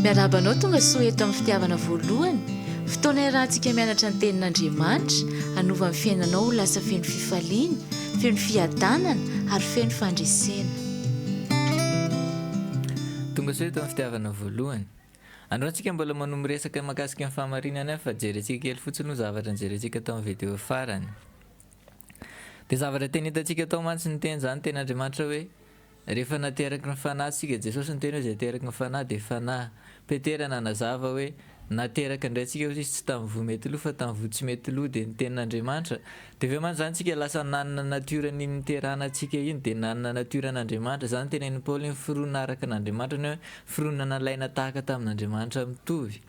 miarabanao tonga soa eto amin'ny fitiavana voalohany fotoana iarahantsika mianatra ny tenin'Andriamanitra hanova amin'ny fiainanao ho lasa feno fifaliana, feno fiadanana ary feno fandresena. Tonga soa eto amin'ny fitiavana voalohany. Androantsika mbola manomby resaka mahakasika ny fahamarinana fa jerentsika kely fotsiny ho zavatra jerentsika tao amin'ny video farany. Dia zavatra teny hitantsika tao mantsy ny teny zany tenin'Andriamanitra hoe rehefa nateraky ny fanahy tsika Jesosy ny teny hoe izay teraky ny fanahy dia fanahy. Petera nanazava hoe nateraky indray tsika izy tsy tamin'ny voa mety loha fa tamin'ny voa tsy mety loha dia ny tenin'Andriamanitra. Dia aveo mantsy zany tsika lasa nanana natiorany niterahana antsika iny dia nanana natioran'Andriamanitra. Zany tenenin'i Paoly fironana araka n'Andriamanitra ny hoe fironana nalaina tahaka tamin'Andriamanitra mitovy.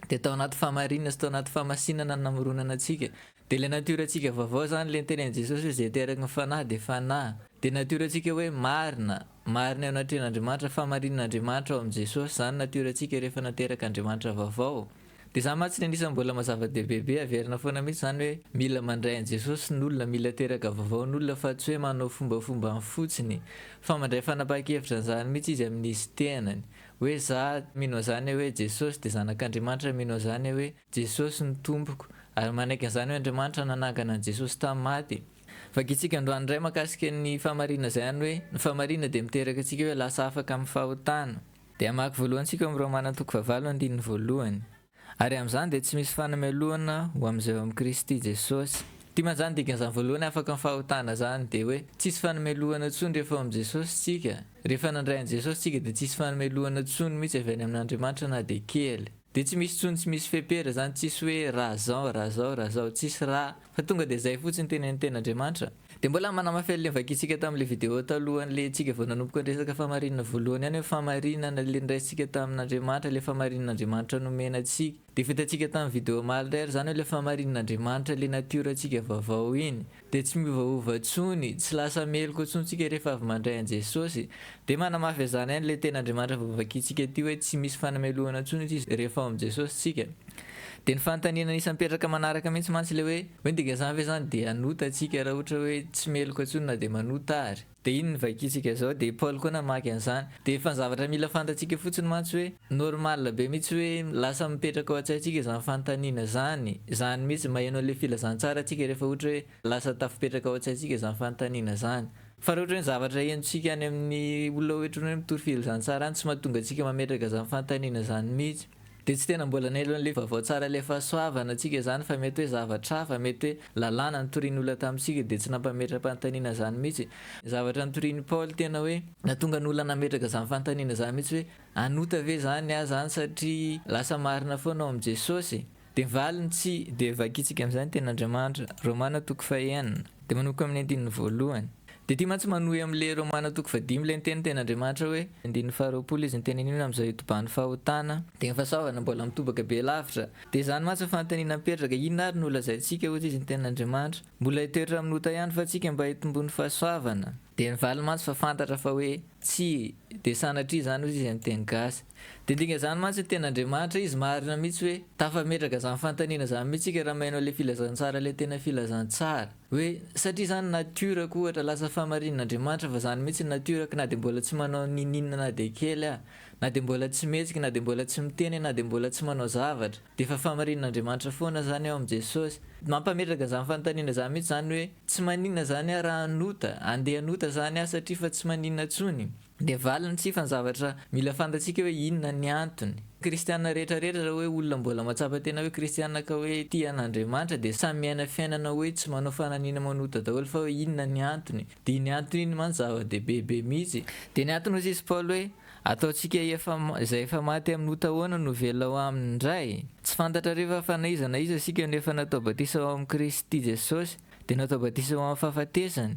Dia tao anaty fahamarinana sy tao anaty fahamasinana namoronana antsika. Dia ilay natiorantsika vaovao zany ilay tenenin'i Jesosy hoe izay teraky ny fanahy dia fanahy. Dia natiorantsika hoe marina eo anatrehan'Andriamanitra, fahamarinan'Andriamanitra ao amin'ny Jesosy, zany natiorantsika rehefa nateraka Andriamanitra vaovao. Dia zany mantsy ny anisany mbola mazava-dehibe averina foana mihitsy zany hoe mila mandray an'i Jesosy ny olona, mila teraka vaovao ny olona fa tsy hoe manao fombafomba amin'ny fotsiny. Fa mandray fanapa-kevitra zany mihitsy izy amin'izy tenany. Hoe za mino zany hoe Jesosy dia zanak'Andriamanitra, mino zany hoe Jesosy ny tompoko. Ary manaiky an'izany hoe Andriamanitra nanangana an'i Jesosy tamin'ny maty. Fakitsika androany indray mahakasika ny fahamarinana izay ihany hoe ny fahamarinana dia miteraka antsika hoe lasa afaka amin'ny fahotana. Dia hamaky voalohantsika amin'ny Romana 9:1. Ary amin'izany dia tsy misy fanamelohana ho amin'izay amin'ny Kristy Jesosy. Ty man zany dikan'izany voalohany afaka amin'ny fahotana zany dia hoe tsisy fanamelohana intsony rehefa amin'ny Jesosy tsika. Rehefa nandray an'i Jesosy tsika dia tsisy fanamelohana intsony mihitsy avy any amin'Andriamanitra na dia kely. Dia tsy misy tsony, tsy misy fepera zany, tsisy hoe raha zao, tsisy raha. Fa tonga dia izay fotsiny tenenin'ny tenin'Andriamanitra. Dia mbola manamafy ilay vakitsika tamin'ilay vidéo talohan'ilay tsika vao nanomboka ny resaka fahamarinana voalohany ihany hoe fahamarinana ilay ndraisitsika tamin'Andriamanitra, ilay fahamarinan'Andriamanitra nomena antsika. Dia vitantsika tamin'ny vidéo maliray zany hoe ilay fahamarinan'Andriamanitra ilay natiorantsika vaovao iny. Dia tsy miovaova tsony, tsy lasa meloko tsony tsika rehefa avy mandray an'i Jesosy. Dia manamafy zany ihany ilay tenin'Andriamanitra vao vakitsika ty hoe tsy misy fanamelohana tsony izy rehefa amin'ny Jesosy tsika. Dia ny fanontaniana isany mipetraka manaraka mihitsy mantsy ilay hoe dikan'izany ve zany dia hanota antsika raha ohatra hoe tsy meloko antsony na dia manota ary. Dia iny ny vakitsika zao dia Paoly koa namaky an'izany. Dia efa ny zavatra mila fantatsika fotsiny mantsy hoe normal be mihitsy hoe lasa mipetraka ao an-tsaintsika izany fanontaniana zany. Zany mihitsy maheno an'ilay filazantsara antsika rehefa ohatra hoe lasa tafipetraka ao an-tsaintsika izany fanontaniana zany. Fa raha ohatra hoe zavatra henontsika any amin'ny olona ohatrany hoe mitory filazantsara any tsy mahatonga antsika mametraka izany fanontaniana zany mihitsy. Dia tsy tena mbola nailo an'ilay vaovao tsara ilay fahasoavana antsika zany fa mety hoe zavatra hafa, mety hoe lalàna nitorian'olona tamintsika dia tsy nampametra-panontaniana zany mihitsy. Zavatra nitorian'i Paoly tena hoe nahatonga ny olona nametraka izany fanontaniana zany mihitsy hoe hanota ve zany zany satria lasa marina foana ao amin'ny Jesosy. Dia valiny tsy dia vakitsika amin'izany tenin'Andriamanitra. Romana 9:1 dia manomboka amin'ny 1:2. Dia ty mantsy manohy amin'ilay Romana 9:5 ilay ny tenin'Andriamanitra hoe 2:20 izy ny tenenina amin'izao itoban'ny fahotana dia ny fahasoavana mbola mitobaka be lavitra. Dia zany mantsy fanontaniana mipetraka inona ary no lazaintsika hozy izy ny tenin'Andriamanitra. Mbola hitoetra amin'ota ihany fa tsika mba hitombony fahasoavana. Dia ny valiny mantsy fa fantatra fa hoe tsy dia sanatria zany hozy izy amin'ny teny gasy. Dia dikan'izany mantsy ny tenin'Andriamanitra izy marina mihitsy hoe tafametraka izany fanontaniana zany mihitsy raha maheno ilay filazantsara ilay tena filazantsara. Hoe satria zany natiorako ohatra lasa fahamarinan'Andriamanitra fa zany mihitsy natiorako na dia mbola tsy manao ninina na dia kely na dia mbola tsy metsika, na dia mbola tsy miteny, na dia mbola tsy manao zavatra. Dia fa fahamarinan'Andriamanitra foana zany ao amin'ny Jesosy. Mampametraka izany fanontaniana zany mihitsy zany hoe tsy maninona zany raha hanota, andeha hanota zany satria fa tsy maninona tsony. Dia valiny tsy fa ny zavatra mila fantatsika hoe inona ny antony. Kristianina rehetrarehetra raha hoe olona mbola matsapa tena hoe kristianina ka hoe tia an'Andriamanitra dia samy miaina fiainana hoe tsy manao fananiana manota daholo fa hoe inona ny antony. Dia ny antony iny mantsy zava-dehibe mihitsy. Dia ny antony hozy izy Paoly hoe ataontsika izay efa maty amin'ny otahoana no vela ho aminy indray. Tsy fantatra rehefa fa naiza isika nefa natao batisa ao amin'ny Kristy Jesosy dia natao batisa ao amin'ny fahafatesany.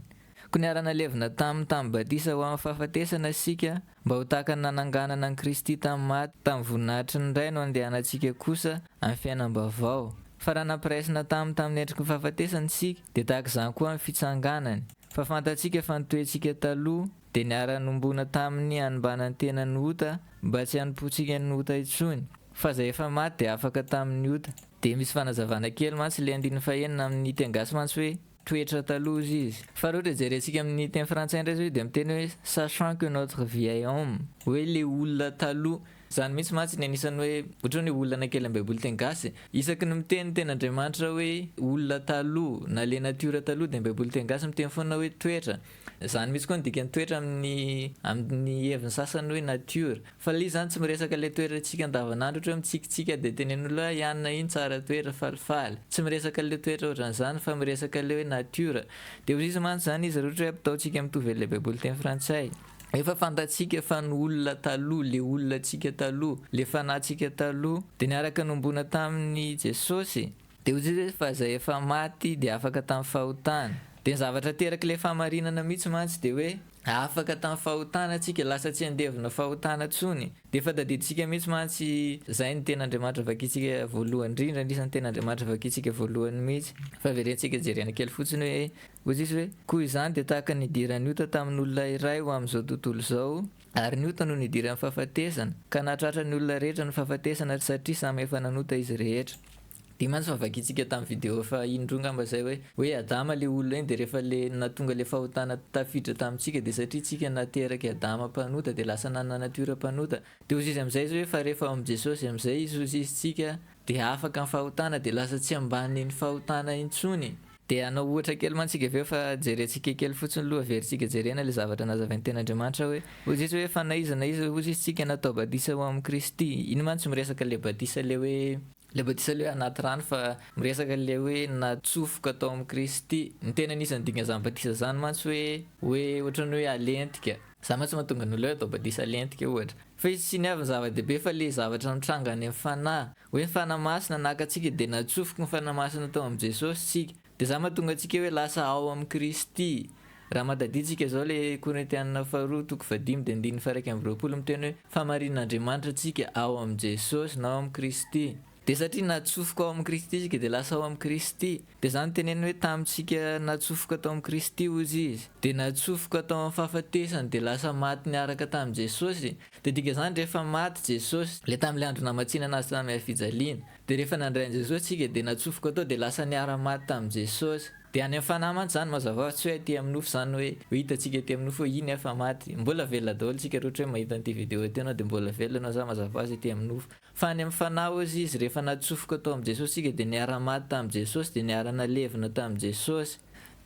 Koniarana levina tamin'ny batisa ho amin'ny fahafatesana isika mba ho tahaka ny nananganana ny Kristy tamin'ny maty tamin'ny voninahitry ny iray no andehanantsika kosa amin'ny fiainam-baovao. Fa raha nampiraisina tamin'ny endriky ny fahafatesana isika dia tahaka izany koa amin'ny fitsanganany. Fa fantatsika fa nitoentsika taloha dia niara-nombona tamin'ny hanimbanany tena ny ota mba tsy hanompotsika ny ota intsony. Fa izay efa maty dia afaka tamin'ny ota. Dia misy fanazavana kely mantsy ilay 9:1 amin'ny teny gasy mantsy hoe toetra taloha izy. Fa raha ohatra jerentsika amin'ny teny frantsay indray zao dia miteny hoe sachant que notre vieil homme, hoe le olona taloha. Zany mihitsy mantsy ny anisany hoe ohatrany hoe olona kely amin'ny Baiboly teny gasy isaky ny miteny ten'Andriamanitra hoe olona taloha na le natiora taloha dia Baiboly teny gasy miteny foana hoe toetra. Zany mihitsy koa ny dikany toetra amin'ny heviny sasany hoe natiora. Fa le zany tsy miresaka le toetra antsika andavanandro ohatra hoe mitsikitsika dia tenen'olona ianona iny tsara toetra falifaly. Tsy miresaka le toetra ohatran'izany fa miresaka le hoe natiora. Dia izy mantsy zany izy ohatra hoe ampitaontsika mitovy le Baiboly teny frantsay. Efa fantatsika fa ny olona taloha, le olona tsika taloha, le fanahintsika taloha dia niaraka nombona tamin'ny Jesosy. Dia ozy hoe fa izay efa maty dia afaka tamin'ny fahotana. Dia ny zavatra teraka le fahamarinana mihitsy mantsy dia hoe afaka tamin'ny fahotana antsika, lasa tsy andevina fahotana intsony. Dia efa tadidintsika mihitsy mantsy izay ny ten'Andriamanitra vakintsika voalohany indrindra, anisan'ny ten'Andriamanitra vakintsika voalohany mihitsy. Fa verentsika jerena kely fotsiny hoe ozy izy hoe koa izany dia tahaka nidirany ota tamin'olona iray ho amin'izao tontolo izao, ary ny ota no nidiran'ny fahafatesana, ka nahatratra ny olona rehetra ny fahafatesana satria samy efa nanota izy rehetra. Dia mantsy favakintsika tamin'ny video fa indronga amba izay hoe Adama le olona iny dia rehefa le natonga le fahotana tafiditra tamintsika dia satria tsika nateraka Adama mpanota dia lasa nanana natiora mpanota. Dia ozy izy amin'izay izy hoe fa rehefa amin'ny Jesosy amin'izay izy ozy isitsika dia afaka amin'ny fahotana dia lasa tsy ambany ny fahotana intsony. Dia anao ohatra kely mantsika aveo fa jerentsika kely fotsiny loha averintsika jerena le zavatra nazavain'ny ten'Andriamanitra hoe ozy izy hoe fa na izy ozy isitsika natao batisa ho amin'ny Kristy. Iny mantsy miresaka le batisa le hoe le batisa le hoe anaty rano fa miresaka le hoe natsofoka tao amin'ny Kristy. Ny tena anisan'ny dingana zany batisa zany mantsy hoe ohatrany hoe alentika. Za mantsy mahatonga ny olona hoe atao batisa alentika ohatra. Fa izy sy niavy zava-dehibe fa le zavatra mitranga any amin'ny fanahy. Hoe ny fanahy masina nakatsika dia natsofoka ny fanahy masina tao amin'ny Jesosy tsika. Dia za mahatonga antsika hoe lasa ao amin'ny Kristy. Raha matadintsika zao le Korintianina 2:5-20 miteny hoe fahamarinan'Andriamanitra tsika ao amin'ny Jesosy na ao amin'ny Kristy. Dia satria natsofoka ao amin'ny Kristy isika dia lasa ao amin'ny Kristy. Dia zany teneny hoe tamintsika natsofoka tao amin'ny Kristy ozy izy. Dia natsofoka tao amin'ny fahafatesana dia lasa maty niaraka tamin'i Jesosy. Dia dika zany rehefa maty Jesosy le tamin'ilay andro namatsiana anazy tamin'ny fijaliana. Dia rehefa nandray an'i Jesosy tsika dia natsofoka tao dia lasa niara-maty tamin'i Jesosy. Dia any amin'ny fanahy mantsy zany mazava tsy hoe aty amin'ny nofo zany hoe hitantsika aty amin'ny nofo hoe iny efa maty. Mbola velona daholo tsika rehetra hoe mahita an'ity vidéo ity ianao dia mbola velona ianao za mazava azy aty amin'ny nofo. Fa any amin'ny fanahy ozy izy rehefa natsofoka tao amin'ny Jesosy tsika dia niara-maty tamin'i Jesosy dia niara-nalevina tamin'i Jesosy.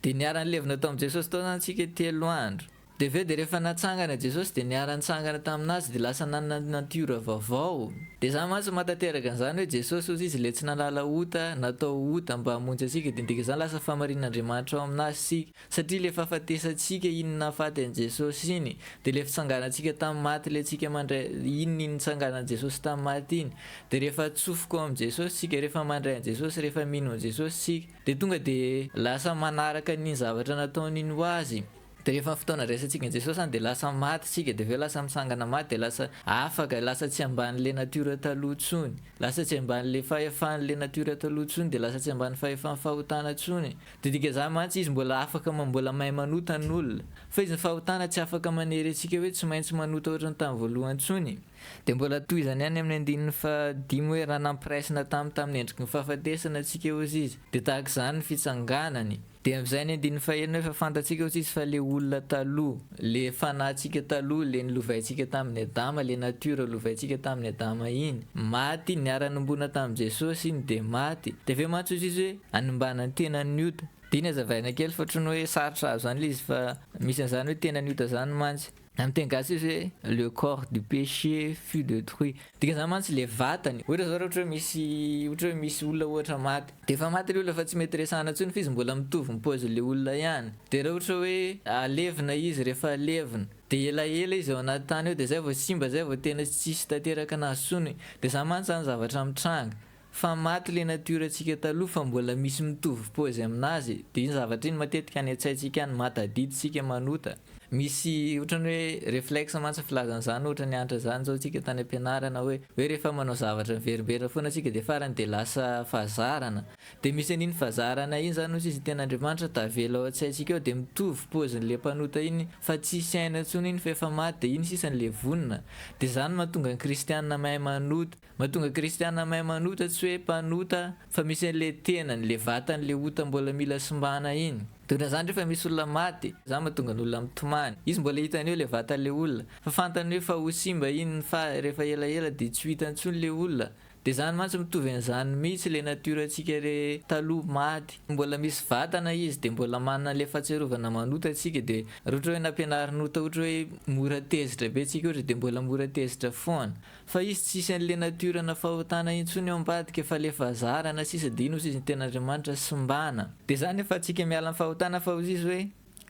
Dia niara-nalevina tao amin'ny Jesosy tao zany tsika 3 andro. Dia aveo dia rehefa natsangana Jesosy dia niara-nitsangana taminazy dia lasa nanana natiora vaovao. Dia za mantsy matateraka an'izany hoe Jesosy ozy izy le tsy nalala ota natao ota mba hamonjy antsika dia ndika zany lasa fahamarinan'Andriamanitra ao aminazy sika. Satria le fahafatesantsika iny nahafaty an'i Jesosy iny. Dia le fitsanganantsika tamin'ny maty le tsika mandray iny nitsanganan'i Jesosy tamin'ny maty iny. Dia rehefa atsofoka ao amin'ny Jesosy sika, rehefa mandray an'i Jesosy, rehefa mino an'i Jesosy sika dia tonga dia lasa manaraka ny zavatra nataon'iny ho azy. Dia rehefa fotoana raisantsika an'i Jesosy dia lasa maty tsika dia aveo lasa mitsangana maty dia lasa afaka, lasa tsy amban'le natiora taloha intsony, lasa tsy amban'le fahefan'le natiora taloha intsony dia lasa tsy amban'ny fahefan'ny fahotana intsony. Dia dika zany mantsy izy mbola afaka mbola mahay manota ny olona. Fa izy ny fahotana tsy afaka manery antsika hoe tsy maintsy manota ohatrany tamin'ny voalohany intsony. Dia mbola tohizany ihany amin'ny 5 hoe raha nampiresina tamin'ny endriky ny fahafatesana antsika ozy izy dia tahaka izany ny fitsanganany. Dia amin'izay ny 1 hoe fa fantatsika ozy izy fa le olona taloha, le fanahintsika taloha, le nilovaintsika tamin'ny Adama, le natiora lovaintsika tamin'ny Adama iny maty, niara-nombona tamin'i Jesosy iny dia maty. Dia aveo mantsy ozy izy hoe animbana ny tenan'ny ota. Dia iny azavaina kely fa ohatrany hoe sarotra azo zany le izy fa misy an'izany hoe tenan'ny ota zany mantsy. Amin'ny teny gasy izy hoe le corps du péché fut détruit. Dika zany mantsy le vatany. Ohatra zao ohatra hoe misy olona ohatra maty. Dia efa maty le olona fa tsy mety resahana intsony fa izy mbola mitovy mipôzy le olona ihany. Dia raha ohatra hoe alevina izy rehefa alevina dia elaela izy ao anaty tany eo dia zay vao simba, zay vao tena tsisy tanteraka anazy intsony. Dia zany mantsy zany zavatra mitranga. Fa maty le natiorantsika taloha fa mbola misy mitovy pôzy aminazy. Dia iny zavatra iny matetika any an-tsaintsika any matadiditsika manota. misy ohatrany hoe réflexe mantsy filazan'izany ohatra ny antra zany zao tsika tany am-pianarana hoe rehefa manao zavatra miveriberina foana tsika de farany de lasa fahazarana de misy an'iny fahazarana iny zany ozy izy ten'Andriamanitra tavela ao an-tsaintsika eo de mitovy paozin'le mpanota iny fa tsisy aina intsony iny fa efa maty de iny sisan'le vonona de zany mahatonga ny kristianina mahay manota mahatonga kristianina mahay manota tsy hoe mpanota fa misy an'le tenany le vatan'le ota mbola mila simbana iny dona zany rehefa misy olona maty zany mahatonga ny olona mitomany izy mbola hitany eo le vatan'le olona fa fantany hoe fa ho simba iny fa rehefa elaela de tsy ho hitany intsony le olona de zany mantsy mitovy an'izany mihitsy le natiora antsika re taloha maty mbola misy vatana izy de mbola manana le fahatserovana manota antsika de ohatra hoe nampianarinota ohatra hoe mora tezitra be tsika ohatra de mbola mora tezitra foana fa izy tsisy an'le natiora na fahotana intsony ao ambadika fa le fahazarana sisa de ino izy izy ten'Andriamanitra simbana de zany efa tsika miala amin'ny fahotana fa ozy izy hoe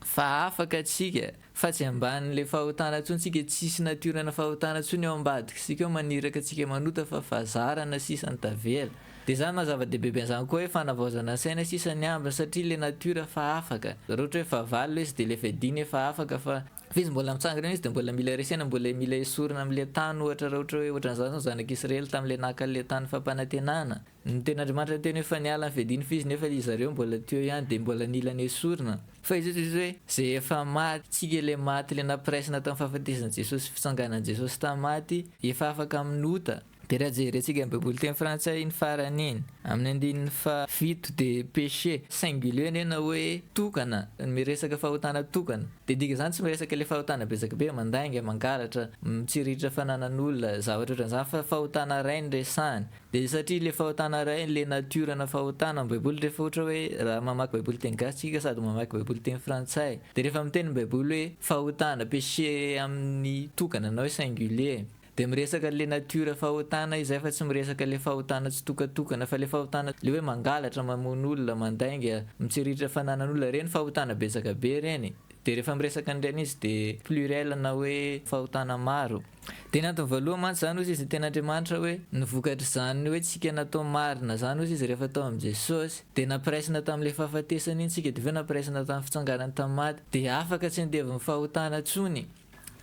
fa afaka atsika fa tsy ambanin'le fahotana ntsony tsika tsisy natiorana fahotana ntsony ao ambadika sika eo maniraka atsika manota fa fahazarana sisa ny tavela de zany mazava-dehibe an'izany koa hoe fanavaozana saina sisa ny ambiny satria le natiora fa afaka raha ohatra hoe fahavalo izy de le fediny efa afaka fa izy mbola mitsangana izy de mbola mila resena mbola mila esorina amin'le tany ohatra raha ohatra hoe ohatran'izany zao zanak'Israely tam'le nakan'le tany fampanantenana ny ten'Andriamanitra teny hoe fa niala ny fediny fizy nefa izy zareo mbola teo ihany de mbola nila ny esorina fa izy hoe zay efa maty tsika le maty le napiresina tamin'ny fahafatesana Jesosy fitsanganan'i Jesosy tamaty efa afaka aminota de raha jerentsika amin'ny Baiboly teny frantsay iny farany iny amin'ny andininy fa fito de péché singulier nena hoe tokana miresaka fahotana tokana de dika zany tsy miresaka le fahotana betsaka be mandainga mangalatra mitsiriritra fananan'olona zavatra ohatran'izany fa fahotana ray ny resahany de satria le fahotana ray le natiora na fahotana amin'ny Baiboly rehefa ohatra hoe raha mamaky Baiboly teny gasy tsika sady mamaky Baiboly teny frantsay de rehefa miteny Baiboly hoe fahotana péché amin'ny tokana na hoe singulier de miresaka le natiora fahotana izay fa tsy miresaka le fahotana tsy tokatokana fa le fahotana le hoe mangalatra mamono olona mandainga mitsiriritra fananan'olona reny fahotana betsaka be reny de rehefa miresaka an'ireny izy de pluriel na hoe fahotana maro de ny antony voalohany mantsy zany ozy izy ten'Andriamanitra hoe nivokatra zany hoe tsika natao marina zany ozy izy rehefa tao amin'ny Jesosy de napiresina tamin'le fahafatesana iny tsika de hoe napiresina tamin'ny fitsanganany tamaty de afaka tsy andevin'ny fahotana tsony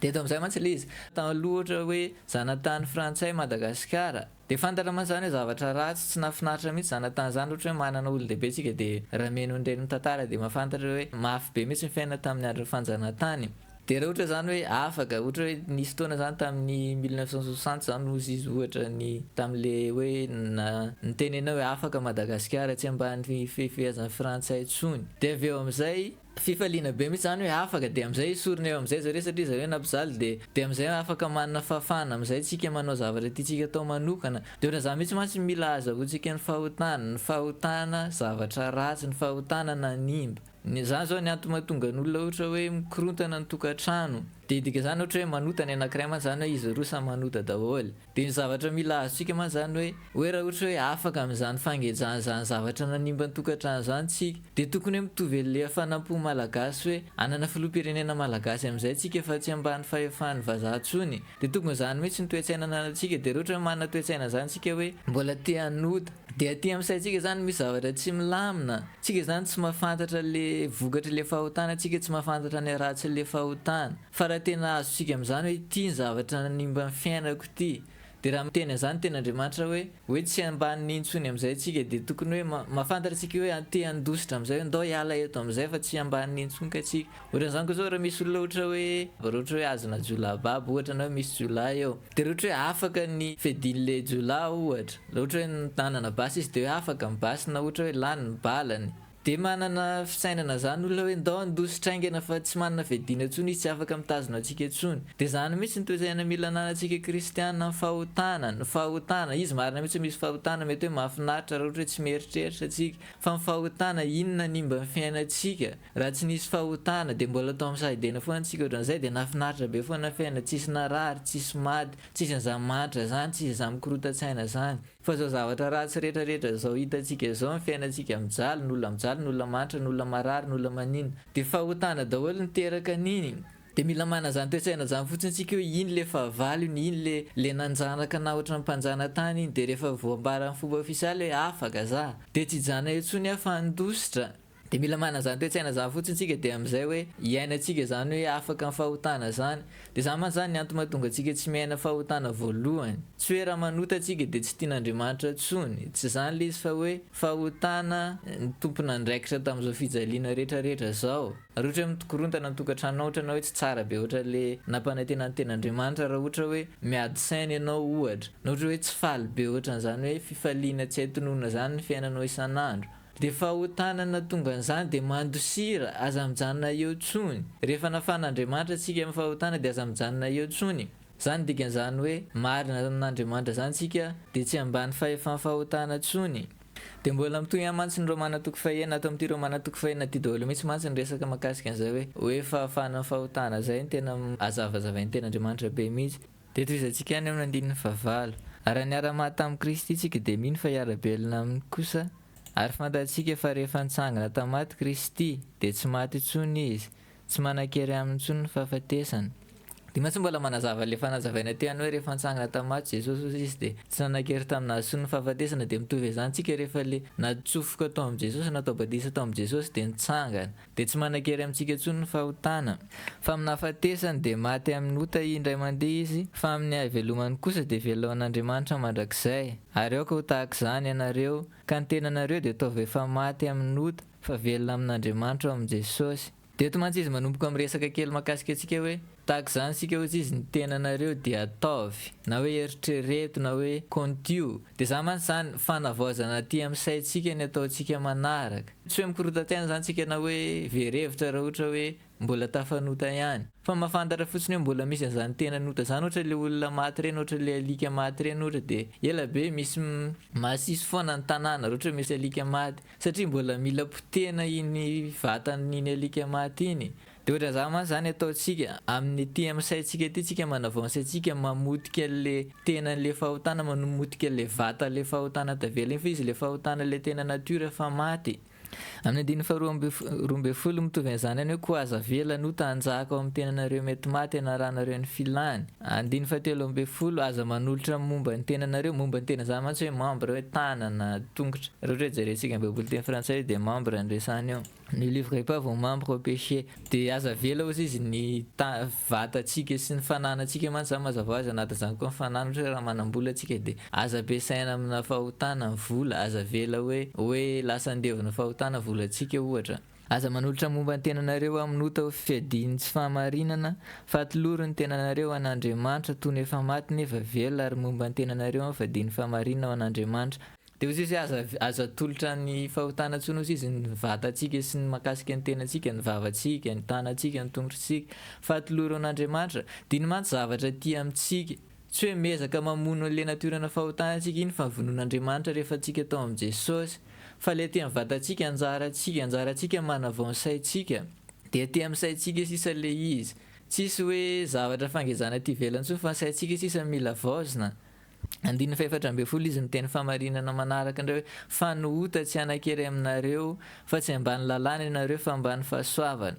de eto amin'izay mantsy le izy taloha ohatra hoe zanatany frantsay Madagasikara de fantatra mantsy zany hoe zavatra ratsy tsy nafinaritra mihitsy zanatany zany ohatra hoe manana olon-dehibe tsika de raha meno nireny mitantara de mahafantatra hoe mafy be mihitsy ny fiaina tamin'ny andron'ny fanjanatany de raha ohatra zany hoe afaka ohatra hoe nisy taona zany tamin'ny 1960 zany ozy izy ohatra ny tam'le hoe nitenena hoe afaka Madagasikara tsy ambany fehezan'ny frantsay tsony de avy eo amin'izay fifaliana be mihitsy zany hoe afaka de am'izay esorina eo am'izay zareo satria zareo nampijaly de am'izay afaka manana fahafahana am'izay tsika manao zavatra tiatsika atao manokana de ohatran'izany mihitsy mantsy mila azahoantsika ny fahotana zavatra ratsy ny fahotana nanimba zany zao ny antony mahatonga ny olona ohatra hoe mikorontana ny tokantrano de dika zany ohatra hoe manota ny anankiray mantsy zany hoe izy roa samy manota daholo de ny zavatra mila azontsika mantsy zany hoe raha ohatra hoe afaka amin'izany fangejana zany zavatra nanimba ny tokantrano zany tsika de tokony hoe mitovy le fanampo malagasy hoe anana filoham-pirenena malagasy am'izay tsika fa tsy ambany fahefan'ny vazaha tsony de tokony zany mihitsy ny toetsaina anantsika de raha ohatra hoe manana toetsaina zany tsika hoe mbola te hanota de aty amin'saitsika zany misy zavatra tsy milamina tsika zany tsy mahafantatra le vokatra le fahotana tsika tsy mahafantatra ny ratsy le fahotana fa raha tena azo tsika amin'izany hoe ity ny zavatra nanimba ny fiainako ity de raha miteny an'izany ten'Andriamanitra hoe tsy ambaniny intsony am'izay tsika de tokony hoe mahafantatra tsika hoe te handositra am'izay hoe ndao hiala eto am'izay fa tsy ambaniny intsony ka tsika ohatran'izany koa zao raha misy olona ohatra hoe azona jolababo ohatra na hoe misy jola eo de raha ohatra hoe afaka ny fedin'le jola ohatra raha ohatra hoe nanana basy izy de hoe afaka mibasy na ohatra hoe lany ny balany de manana fisainana zany olona hoe ndao handositra aingana fa tsy manana fedina intsony izy tsy afaka mitazona antsika intsony de zany mihitsy ny toesaina mila ananantsika kristianina ny fahotana izy marina mihitsy misy fahotana mety hoe mahafinaritra raha ohatra hoe tsy mieritreritra atsika fa ny fahotana inona nimba ny fiainantsika raha tsy nisy fahotana de mbola atao amin'ny sahidena foana antsika ohatran'izay de nafinaritra be foana fiaina tsisy narary tsisy maty tsisy an'izany manitra zany tsisy izany mikorotan-tsaina zany fa zao zavatra ratsy rehetrarehetra zao hitantsika zao ny fiainantsika mijaly ny olona manitra ny olona marary ny olona manino de fahotana daholo niteraka an'iny de mila mana zany toetsaina zany fotsiny tsika hoe iny le fahavalo iny le nanjanaka na ohatra ny mpanjana tany iny de rehefa voambara ny fomba ofisialy hoe afaka za de tsy jana intsony afa handositra de mila manazany toetsaina zany fotsiny tsika de am'izay hoe iainantsika zany hoe afaka amin'ny fahotana zany de zany man zany ny antony mahatonga antsika tsy miaina fahotana voalohany tsy hoe raha manotatsika de tsy tian'Andriamanitra tsony tsy zany le izy fa hoe fahotana ny tompona andraikitra tam'izao fijaliana rehetrarehetra zao raha ohatra hoe mitokorontana mitokantranonao ohatra na hoe tsy tsara be ohatra le nampanantenany ten'Andriamanitra raha ohatra hoe miady saina ianao ohatra na ohatra hoe tsy faly be ohatran'izany hoe fifaliana tsy aitonona zany ny fiainanao isan'andro de fahotanana tonga an'izany de mandosira aza mijanona eo tsony rehefa nafan'Andriamanitra tsika amin'ny fahotana de aza mijanona eo tsony zany dikan'izany hoe marina amin'Andriamanitra zany tsika de tsy ambany fahefan'ny fahotana tsony de mbola mitohy amantsy ny Romana toko fahaenina ato amin'ity Romana toko fahaenina ty daholo mihitsy mantsy ny resaka mahakasika an'izay hoe fahafahana fahotana zay ny tena azavazavain'ny ten'Andriamanitra be mihitsy de toizantsika any amin'ny 19 raha niara-maty tamin'i Kristy tsika de mino fa hiara-belona aminy kosa ary fantatsika fa rehefa nitsangana tamaty Kristy de tsy maty intsony izy tsy manan-kery aminy intsony ny fahafatesana de matsy mbola manazava le fanazavaina teo any hoe rehefa nitsangana tamaty Jesosy izy de tsy nanan-kery taminazy intsony ny fahafatesana de mitovy zany tsika rehefa le natsofoka tao amin'ny Jesosy natao batisa tao amin'ny Jesosy de nitsangana de tsy manan-kery amintsika intsony ny fahotana fa amin'ny hafatesany de maty amin'ny ota indray mandeha izy fa amin'ny havelomany kosa de velao an'Andriamanitra mandrakizay ary aoka ho tahaka zany ianareo ka ny tenanareo de ataovy efa maty amin'ny ota fa velona amin'Andriamanitra ao amin'ny Jesosy de eto mantsy izy manomboka amin'ny resaka kely mahakasika antsika hoe tahaka zany sika ozy izy ny tenanareo de ataovy na hoe eritrereto na hoe kontio de zany mantsy zany fanavaozana aty amin'ny saintsika ny ataontsika manaraka tsy hoe mikorotantaina zany tsika na hoe verevitra raha ohatra hoe mbola tafanota ihany fa mahafantatra fotsiny hoe mbola misy an'izany tenanota zany ohatra le olona maty reny ohatra le alika maty reny ohatra de ela be misy masisy foana ny tanàna raha ohatra misy alika maty satria mbola mila potena iny vatan'iny alika maty iny de ohatra zany mantsy zany ataontsika amin'ny ty amin'ny saintsika ty tsika manavao ny saintsika mamotika le tenan'le fahotana manomotika le vata le fahotana tavela iny fa izy le fahotana le tena natiora fa maty amin'ny 12 mitovy an'izany any hoe koa aza vela no tanjaka ao amin'ny tenanareo mety maty ianaranareo ny filany 13 aza manolotra momba ny tenanareo momba ny tena zany mantsy hoe membre hoe tanana tongotra raha ohatra hoe jerentsika amin'ny Baiboly teny frantsay de membre andresany ao ne livrez pas vos membres au péché de aza vela ozy izy ny vatatsika sy ny fananantsika mantsy zany mazava azy anatin'izany koa ny fanana ohatra raha manambola atsika de aza besaina amina fahotana ny vola aza vela hoe lasa andevina fahotana volantsika ohatra aza manolotra momba ny tenanareo amin'ny ota ho fiadiany tsy fahamarinana fahatoloro ny tenanareo an'Andriamanitra toy ny efa maty nefa velona ary momba ny tenanareo amin'ny fiadiany fahamarinana ao an'Andriamanitra de ozy izy aza tolotra ny fahotana tsony ozy izy ny vatantsika sy ny mahakasika ny tenantsika ny vavantsika ny tanantsika ny tongotritsika fahatoloro an'Andriamanitra de iny mantsy zavatra ty amintsika tsy hoe mezaka mamono le natiorana fahotana antsika iny fa vonon'Andriamanitra rehefa antsika tao amin'ny Jesosy fa le ty amin'ny vatantsika anjaratsika manavao ny saintsika de ty amin'ny saintsika sisa le izy tsisy hoe zavatra fangezana ty velany tsony fa ny saintsika sisa mila vaozina 14 izy miteny fahamarinana manaraka indray hoe fanohota tsy hanan-kery aminareo fa tsy ambany lalàna ianareo fa ambany fahasoavana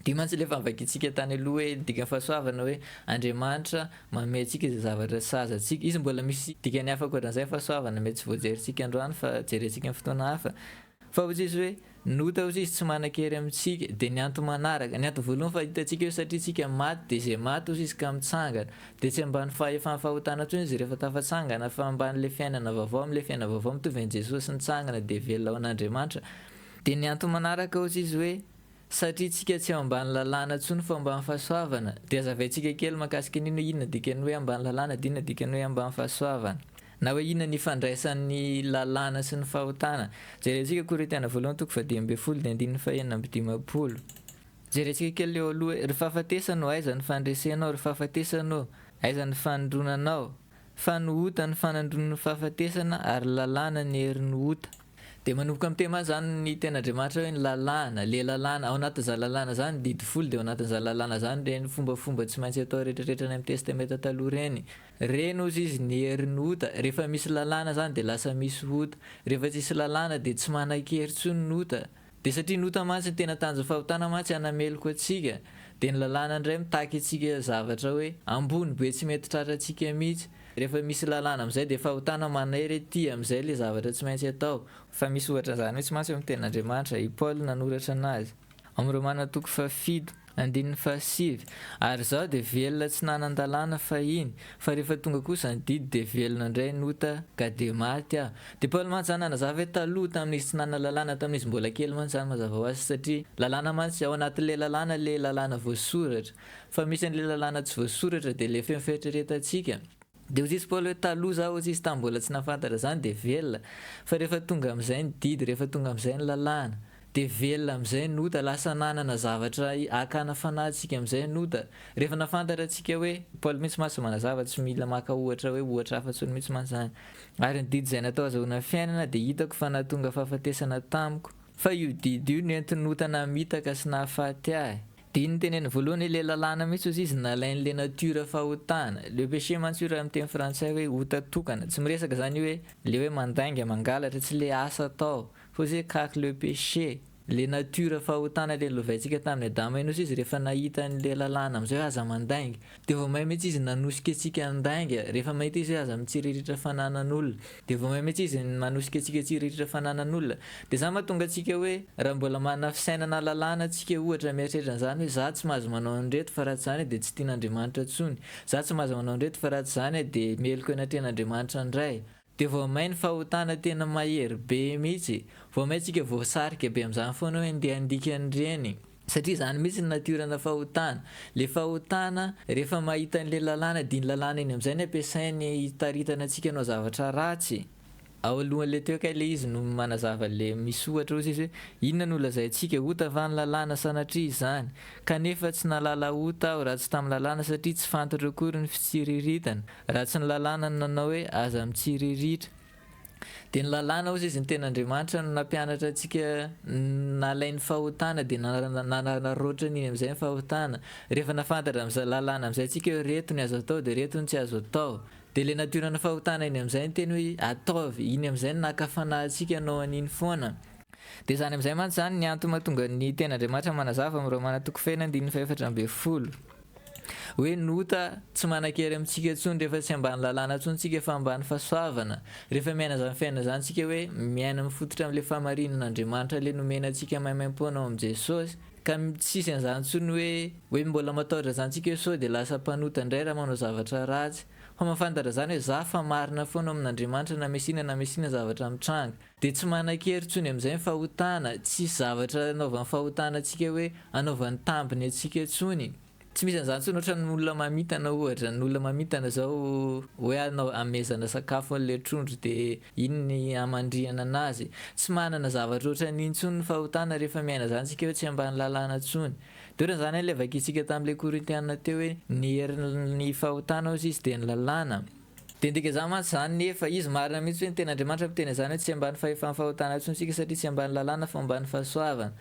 de mantsy le famvakitsika tany aloha hoe dika fahasoavana hoe Andriamanitra manome antsika izay zavatra sazatsika izy mbola misy dikany hafa ankoatran'izay fahasoavana mety tsy voajeritsika androany fa jerentsika amin'ny fotoana hafa fa ozy izy hoe nota ozy izy tsy manan-kery amintsika de ny antony manaraka ny antony voalohany fa hitantsika hoe satria tsika maty de zay maty ozy izy ka mitsangana de tsy ambany fahefan'ny fahotana tsony izy rehefa tafatsangana fa ambany le fiainana vaovao amin'le fiainana vaovao mitovy an'i Jesosy nitsangana de velona ao an'Andriamanitra de ny antony manaraka ozy izy hoe satria tsika tsy ao ambany lalàna tsony fa ambany fahasoavana de azavaintsika kely mahakasika an'iny hoe inona dikany hoe ambany lalàna de inona dikany hoe ambany fahasoavana na hoe inona ny ifandraisan'ny lalàna sy ny fahotana jerentsika Korintiana voalohany toko 12 de 15 jerentsika kely eo aloha hoe ry fahafatesanao aiza ny fandresenao ry fahafatesanao aiza ny fanondronanao fanohota ny fanandronan'ny fahafatesana ary lalàna ny herin'ny ota de manomboka amin'ny tema zany ny ten'Andriamanitra hoe ny lalàna le lalàna ao anatin'izany lalàna zany didifolo de ao anatin'izany lalàna zany reny fombafomba tsy maintsy atao rehetrarehetra ny amin'ny testamenta taloha reny ozy izy ny herin'ny ota rehefa misy lalàna zany de lasa misy ota rehefa tsisy lalàna de tsy manan-kery tsony ny ota de satria ny ota mantsy ny tena tanjo fahotana mantsy anameloko atsika dia ny lalàna indray mitaky antsika zavatra hoe ambony be tsy mety tratratsika mihitsy. Rehefa misy lalàna amin'izay dia fahotana manery ty amin'izay le zavatra tsy maintsy atao. Fa misy ohatra zany hoe tsy maintsy amin'ny tenin'Andriamanitra, i Paul nanoratra anazy amin'ny Romana 7:7. Ary zao dia velona tsy nanan-dalàna fahiny, fa rehefa tonga kosa ny didy dia velona indray nota ka dia maty aho. Dia Paul mantsy zany nanazava hoe taloha tamin'izy tsy nanan-lalàna, tamin'izy mbola kely mantsy zany mazava ho azy, satria lalàna mantsy ao anatin'le lalàna le lalàna voasoratra, fa misy an'le lalàna tsy voasoratra dia le feno fieritreretantsika. Dia hozy izy Paul hoe taloha zaho hozy izy tamin'ny mbola tsy nafantatra zany dia velona, fa rehefa tonga amin'izay ny didy, rehefa tonga amin'izay ny lalàna dia velona amin'izay nota, lasa nanana zavatra akana fanahintsika amin'izay nota. Rehefa nafantatra antsika hoe Paul mihitsy mantsy manazava tsy mila maka ohatra hoe ohatra hafa-tsony mihitsy mantsy zany. Ary ny didy izay natao azahoana fiainana dia hitako fa nahatonga fahafatesana tamiko, fa io didy io nentinota namitaka sy nahafaty ahy. Dia iny teneny voalohany le lalàna mihitsy ozy izy nalain'le natiora fahotana. Le péché mantsy io raha amin'ny teny frantsay hoe hotatokana. Tsy miresaka zany hoe le hoe mandainga mangalatra, tsy le asa atao, fa ozy hoe kak le péché. Le natiora fahotana le lovaintsika tamin'ny Adama iny ozy izy rehefa nahita an'le lalàna amin'izay hoe aza mandainga, dia vao may mihitsy izy nanosika antsika andainga. Rehefa mahita izy hoe aza mitsiriritra fananan'olona, dia vao may mihitsy izy manosika antsika tsiriritra fananan'olona. Dia zany mahatonga antsika hoe raha mbola manana fisainana lalàna antsika ohatra mieritreritra an'izany hoe za tsy mahazo manao an'ireto fa raha tsy zany dia tsy tian'Andriamanitra intsony, za tsy mahazo manao an'ireto fa raha tsy zany dia mieliko anatrehan'Andriamanitra indray. Dia vao may ny fahotana tena mahery be mihitsy, vao may tsika voasarika be amin'izany foana hoe andeha handika an'ireny, satria zany mihitsy ny natiorana fahotana. Le fahotana rehefa mahita an'le lalàna dia ny lalàna iny amin'izay ny ampiasainy hitaritana antsika hanao zavatra ratsy. Ao alohan'le teo ka le izy no manazava le misy ohatra ozy izy hoe inona no lazaintsika, ota va ny lalàna sanatria izany, kanefa tsy nalala ota aho raha tsy tamin'ny lalàna, satria tsy fantatra akory ny fitsiriritana, raha tsy ny lalàna no nanao hoe aza mitsiriritra. Dia ny lalàna ozy izy ny ten'Andriamanitra no nampianatra antsika nalain'ny fahotana dia nanaroatra an'iny amin'izay ny fahotana. Rehefa nafantatra amin'izay lalàna amin'izay tsika hoe reto ny azo atao dia reto ny tsy azo atao, dia le natiorana fahotana iny amin'izay ny teny hoe ataovy, iny amin'izay ny naka-fanahintsika hanao an'iny foana. Dia zany amin'izay mantsy zany ny antony mahatonga ny ten'Andriamanitra manazava amin'ny Romana 4:4 hoe nota tsy manan-kery amintsika intsony rehefa tsy ambany lalàna intsony tsika fa ambany fahasoavana. Rehefa miaina zany fiainana zany tsika hoe miaina mifototra amin'le fahamarinan'Andriamanitra le nomena antsika maimaim-poana ao amin'i Jesosy, ka tsisy an'izany intsony hoe mbola matahotra zany tsika hoe sao dia lasa mpanota indray raha manao zavatra ratsy. Fa mahafantatra zany hoe za fa marina foana amin'Andriamanitra na mesina zavatra mitranga. Dia tsy manan-kery intsony amin'izay ny fahotana, tsisy zavatra anaovan'ny fahotana antsika hoe anaovan'ny tambiny antsika intsony. Tsy misy an'izany intsony ohatran'ny olona mamitana ohatra, ny olona mamitana zao hoe amezana sakafo an'le trondro dia iny ny amandriana anazy. Tsy manana zavatra ohatran'iny intsony ny fahotana rehefa miaina zany tsika hoe tsy ambany lalàna intsony. Dia ohatran'izany hoe le vakintsika tamin'le Korintiana teo hoe ny herin'ny fahotana ozy izy dia ny lalàna. Dia ndika zany mantsy zany nefa izy marina mihitsy hoe ny ten'Andriamanitra miteny zany hoe tsy ambany fahefan'ny fahotana intsony tsika satria tsy ambany lalàna fa ambany fahasoavana.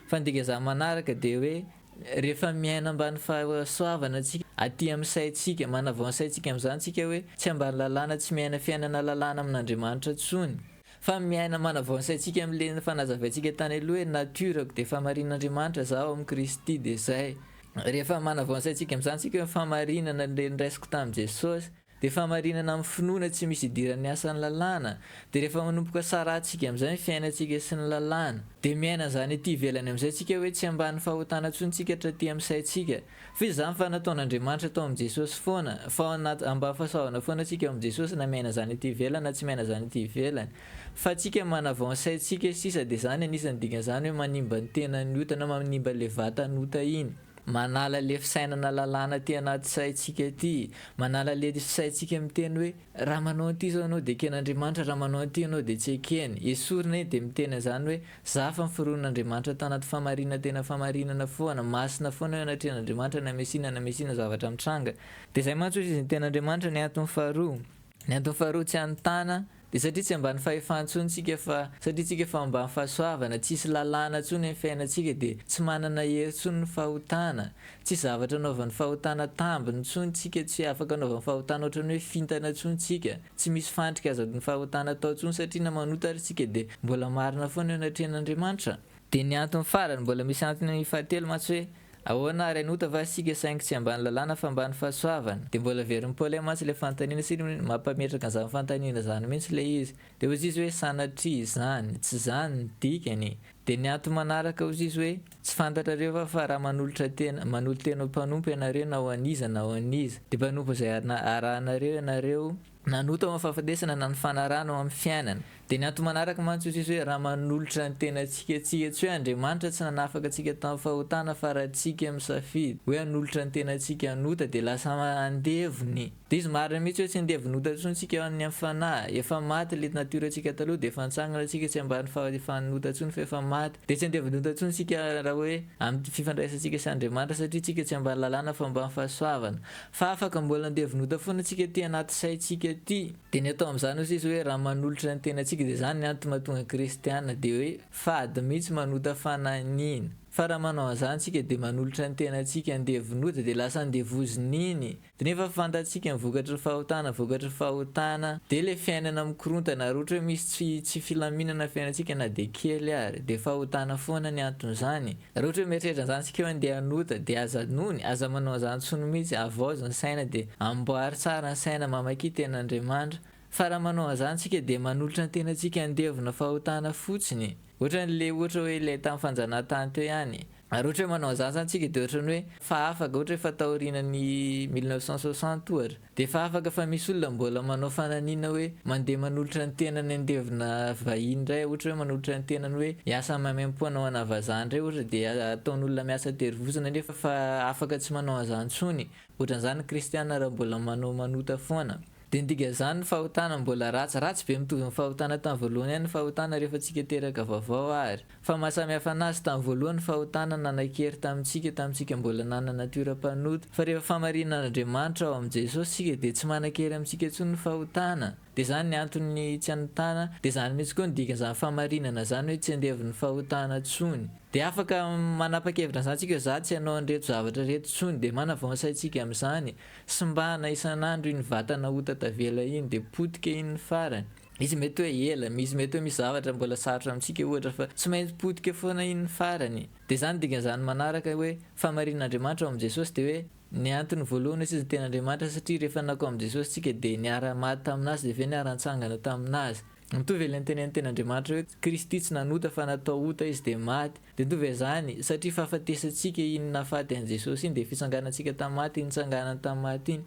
Fa ndika zany manaraka dia hoe rehefa miaina ambany fahasoavana antsika aty amin'ny saintsika, manavao ny saintsika amin'izany tsika hoe tsy ambany lalàna, tsy miaina fiainana lalàna amin'Andriamanitra intsony, fa miaina manavao ny saintsika amin'le fanazavaintsika tany aloha hoe natiorako dia fahamarinan'Andriamanitra zaho amin'ny Kristy dia zay. Rehefa manavao ny saintsika amin'izany tsika hoe fahamarinana le niraisiko tamin'i Jesosy, dia fahamarinana amin'ny finoana tsy misy idiran'ny asan'ny lalàna. Dia rehefa manomboka sarantsika amin'izay ny fiainantsika sy ny lalàna, dia miaina zany aty ivelany amin'izay tsika hoe tsy ambany fahotana intsony tsika hatraty amin'ny saintsika, fa izy zany fa nataon'Andriamanitra tao amin'ny Jesosy foana, fa ao anaty ambany fahasoavana foana tsika ao amin'ny Jesosy, na miaina zany aty ivelany na tsy miaina zany aty ivelany. Fa tsika manavao ny saintsika sisa, dia zany anisan'ny dikan'izany hoe manimba ny tenan'ny ota na manimba le vatan'ota iny. Manala le fisainana lalàna ty anaty saintsika ty, manala le saintsika miteny hoe raha manao an'ity zao anao dia eken'Andriamanitra, raha manao an'ity anao dia tsy ekeny. Esorina iny dia miteny zany hoe za fa miforon'Andriamanitra tanaty fahamarinana tena fahamarinana foana, masina foana hoe anatrehan'Andriamanitra na mesina zavatra mitranga. Dia zay mantsy izy ny ten'Andriamanitra ny antony faharoa. Ny antony faharoa tsy anontana dia satria tsy ambany fahefantsony tsika fa satria tsika fa ambany fahasoavana, tsisy lalàna intsony amin'ny fiainantsika dia tsy manana hery intsony ny fahotana. Tsisy zavatra anaovan'ny fahotana tambiny intsony tsika, tsy afaka anaovan'ny fahotana ohatran'ny hoe fintana intsony tsika. Tsy misy fandrika azon'ny fahotana atao intsony satria na manotatra tsika dia mbola marina foana eo anatrehan'Andriamanitra. Dia ny antony farany mbola misy antony fahatelo mantsy hoe ahoana ary anota va sika saingy tsy ambany lalàna fa ambany fahasoavana. Dia mbola veriny Paoly mantsy le fanontaniana sy mampametraka an'izany fanontaniana zany mihitsy le izy. Dia ozy izy hoe sanatria izany, tsy zany ny dikany. Dia ny antony manaraka ozy izy hoe tsy fantatrareo fa raha manolo tena mpanompo ianareo na ho aniza na ho aniza. Dia mpanompo izay arahanareo ianareo nanota ao amin'ny fahafatesana na ny fanarana ao amin'ny fiainana. Dia ny antony manaraka mantsy ozy izy hoe raha manolotra ny tenantsika tsy hoe Andriamanitra tsy nanafaka antsika tamin'ny fahotana fa raha tsika misafidy hoe hanolotra ny tenantsika hanota dia lasa andevony. Dia izy marina mihitsy hoe tsy andevonota intsony tsika amin'ny fanahy. Efa maty le natiorantsika taloha dia efa nitsangana tsika tsy ambany fanota intsony fa efa maty. Dia tsy andevonota intsony tsika raha hoe amin'ny fifandraisantsika sy Andriamanitra satria tsika tsy ambany lalàna fa ambany fahasoavana. Fa afaka mbola andevonota foana tsika ty anaty saintsika ty. Dia ny atao amin'izany ozy izy hoe raha manolotra ny tenantsika dia zany ny antony mahatonga kristiana dia hoe fady mihitsy manota fanahiniana. Fa raha manao an'izany tsika dia manolotra ny tenantsika andevonota dia lasa andevozon'iny. Dia nefa fantatsika vokatry ny fahotana dia le fiainana mikorontana raha ohatra hoe misy tsy filaminana fiainantsika na dia kely ary dia fahotana foana ny anton'izany. Raha ohatra hoe mieritreritra an'izany tsika hoe andeha hanota dia aza nony, aza manao an'izany tsony mihitsy, avaozy ny saina dia amboary tsara ny saina mamaky tenan'Andriamanitra. Fa raha manao an'izany tsika dia manolotra ny tenantsika andevona fahotana fotsiny. Ohatra hoe le tamin'ny fanjanahantany teo ihany. Raha ohatra hoe manao an'izany zany tsika dia ohatra hoe fa afaka ohatra hoe fatahorinan'ny 1960 ohatra. Dia fa afaka fa misy olona mbola manao fananiana hoe mandeha manolotra ny tenany andevona vahiny indray, ohatra hoe manolotra ny tenany hoe hiasa mamempoana ho ana vazaha indray ohatra dia ataon'olona miasa terivozana nefa fa afaka tsy manao an'izany intsony. Ohatran'izany kristiana raha mbola manota foana. Dia ndiga zany fahotana mbola ratsy be mitovy amin'ny fahotana tamin'ny voalohany ihany fahotana rehefa tsika teraka vaovao ary. Fa mahasamihafa anazy tamin'ny voalohany fahotana nanan-kery tamintsika mbola nanana natiora-panota. Fa rehefa famarinan'Andriamanitra ao amin'ny Jesosy tsika dia tsy manan-kery amintsika intsony ny fahotana. Dia zany ny antony tsy anotana. Dia zany mihitsy koa ny dikan'izany famarinana zany hoe tsy andevon'ny fahotana intsony. Dia afaka manapa-kevitra an'izany tsika hoe za tsy hanao an'ireto zavatra reto intsony dia manavao ny saintsika amin'izany. Simbana isan'andro iny vatana hota tavela iny dia potika iny ny farany. Izy mety hoe ela, izy mety hoe misy zavatra mbola sarotra amintsika ohatra fa tsy maintsy potika foana iny ny farany. Dia zany dikan'izany manaraka hoe famarinan'Andriamanitra ao amin'ny Jesosy dia hoe ny antony voalohany izy ten'Andriamanitra satria rehefa nakao amin'ny Jesosy tsika dia niara-maty taminazy dia avy niara-nitsangana taminazy. Mitovy ilay tenen'ny ten'Andriamanitra hoe Kristy tsy nanota fa natao ota izy dia maty. Dia mitovy izany satria fahafatesantsika iny nahafaty an'i Jesosy iny dia fitsanganantsika tamin'ny maty iny nitsanganany tamin'ny maty iny.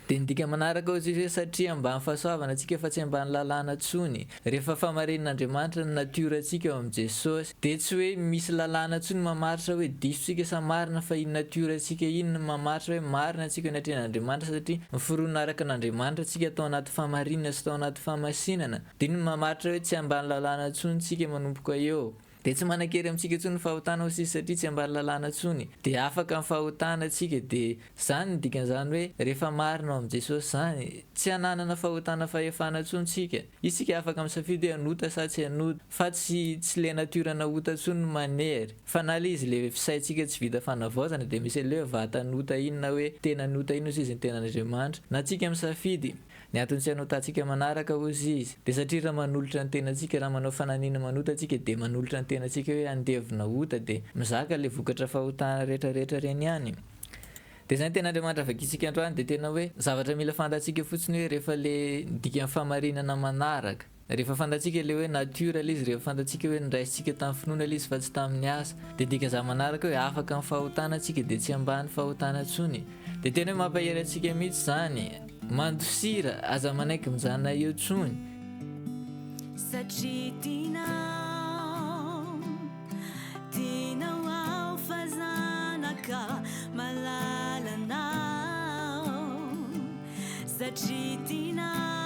Dia ny dika manaraka ozy izy hoe satria ambany fahasoavana antsika fa tsy ambany lalàna intsony. Rehefa famarinan'Andriamanitra ny natiorantsika ao amin'ny Jesosy dia tsy hoe misy lalàna intsony mamaritra hoe disotsika sa marina fa iny natiorantsika iny mamaritra hoe marina antsika ny atrehan'Andriamanitra satria miforona araka n'Andriamanitra tsika tao anaty famarinana sy tao anaty famasinana. Dia iny mamaritra hoe tsy ambany lalàna intsony tsika manomboka eo. Dia tsy manan-kery amintsika intsony ny fahotana ozy izy satria tsy ambany lalàna intsony. Dia afaka amin'ny fahotana tsika dia zany ny dikan'izany hoe rehefa marina ao amin'ny Jesosy zany tsy hananana fahotana fahefana intsony tsika. Isika afaka misafidy hoe hanota sa tsy hanota fa tsy le natiorana hota intsony manery. Fa na le izy le fisaintsika tsy vita fanavaozana dia misy le vatanota iny na hoe tenanota iny ozy izy ny tenan'Andriamanitra na tsika misafidy. Ny antony tsy hanotantsika manaraka ozy izy dia satria raha manolotra ny tenantsika, raha manao fananiana manota tsika dia manolotra ny tenantsika hoe andevona ota dia mizaka le vokatra fahotana rehetrarehetra reny ihany. Dia zany ten'Andriamanitra vakitsika androany dia tena hoe zavatra mila fantatsika fotsiny hoe rehefa le dika famarinana manaraka. Rehefa fantatsika le hoe natiora le izy, rehefa fantatsika hoe niraisitsika tamin'ny finoana le izy fa tsy tamin'ny asa. Dia dikan'izany manaraka hoe afaka amin'ny fahotana tsika dia tsy ambany fahotana intsony. Dia tena hoe mampahery antsika mihitsy zany. Mandosira aza manaiky mijanona eo intsony. Satria tianao ao fa zanaka malalanao. Satria tianao